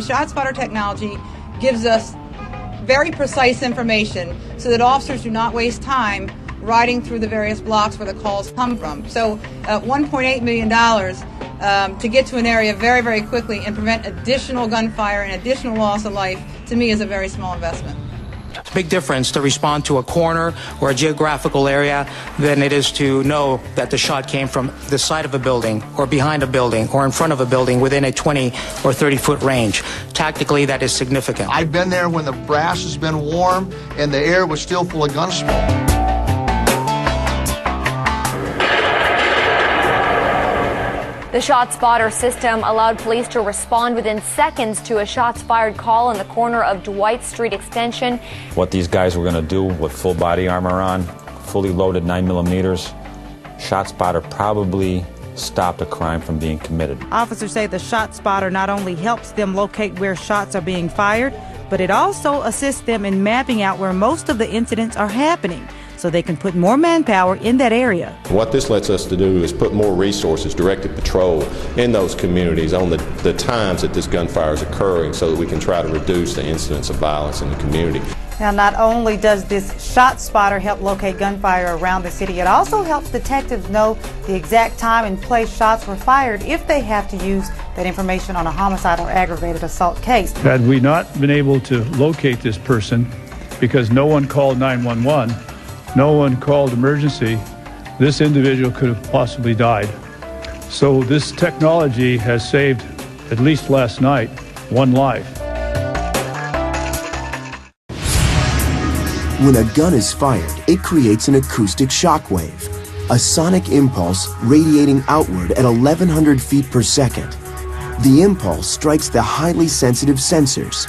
ShotSpotter technology gives us very precise information so that officers do not waste time riding through the various blocks where the calls come from. So $1.8 million to get to an area very, very quickly and prevent additional gunfire and additional loss of life, to me, is a very small investment. It's a big difference to respond to a corner or a geographical area than it is to know that the shot came from the side of a building or behind a building or in front of a building within a 20 or 30-foot range. Tactically, that is significant. I've been there when the brass has been warm and the air was still full of gun smoke. The ShotSpotter system allowed police to respond within seconds to a shots-fired call in the corner of Dwight Street Extension. What these guys were going to do with full body armor on, fully loaded 9mm, ShotSpotter probably stopped a crime from being committed. Officers say the ShotSpotter not only helps them locate where shots are being fired, but it also assists them in mapping out where most of the incidents are happening, so they can put more manpower in that area. What this lets us to do is put more resources, directed patrol, in those communities on the times that this gunfire is occurring so that we can try to reduce the incidence of violence in the community. Now, not only does this ShotSpotter help locate gunfire around the city, it also helps detectives know the exact time and place shots were fired if they have to use that information on a homicide or aggravated assault case. Had we not been able to locate this person because no one called 911, no one called emergency, this individual could have possibly died. So this technology has saved, at least last night, one life. When a gun is fired, it creates an acoustic shockwave, a sonic impulse radiating outward at 1,100 feet per second. The impulse strikes the highly sensitive sensors.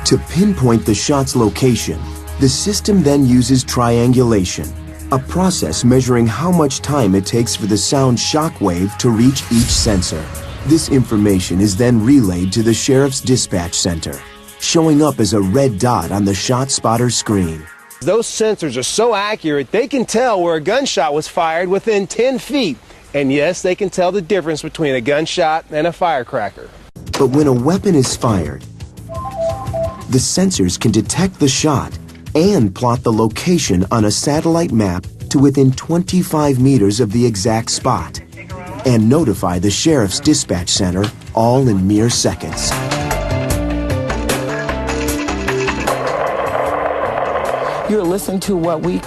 To pinpoint the shot's location, the system then uses triangulation, a process measuring how much time it takes for the sound shockwave to reach each sensor. This information is then relayed to the sheriff's dispatch center, showing up as a red dot on the ShotSpotter screen. Those sensors are so accurate, they can tell where a gunshot was fired within 10 feet. And yes, they can tell the difference between a gunshot and a firecracker. But when a weapon is fired, the sensors can detect the shot and plot the location on a satellite map to within 25 meters of the exact spot, and notify the sheriff's dispatch center, all in mere seconds. You're listening to what we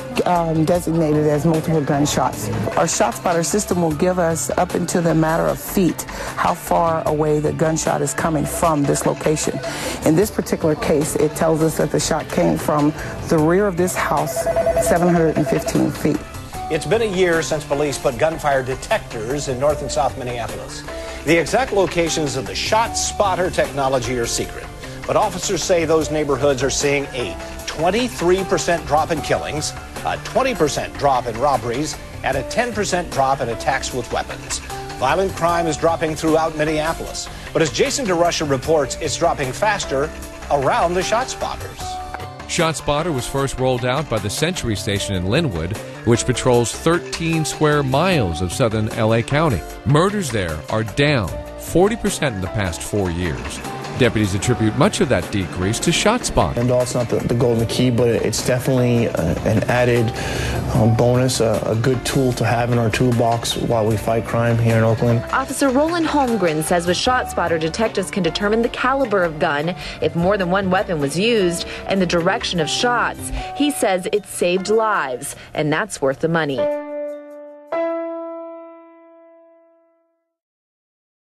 designated as multiple gunshots. Our ShotSpotter system will give us, up into the matter of feet, how far away the gunshot is coming from this location. In this particular case, it tells us that the shot came from the rear of this house, 715 feet. It's been a year since police put gunfire detectors in North and South Minneapolis. The exact locations of the ShotSpotter technology are secret, but officers say those neighborhoods are seeing a 23% drop in killings, a 20% drop in robberies, and a 10% drop in attacks with weapons. Violent crime is dropping throughout Minneapolis, but as Jason DeRusha reports, it's dropping faster around the ShotSpotters. ShotSpotter was first rolled out by the Century Station in Linwood, which patrols 13 square miles of southern LA County. Murders there are down 40% in the past 4 years. Deputies attribute much of that decrease to ShotSpotter. And also not the golden key, but it's definitely an added bonus, a good tool to have in our toolbox while we fight crime here in Oakland. Officer Roland Holmgren says with ShotSpotter, detectives can determine the caliber of gun, if more than one weapon was used, and the direction of shots. He says it saved lives, and that's worth the money.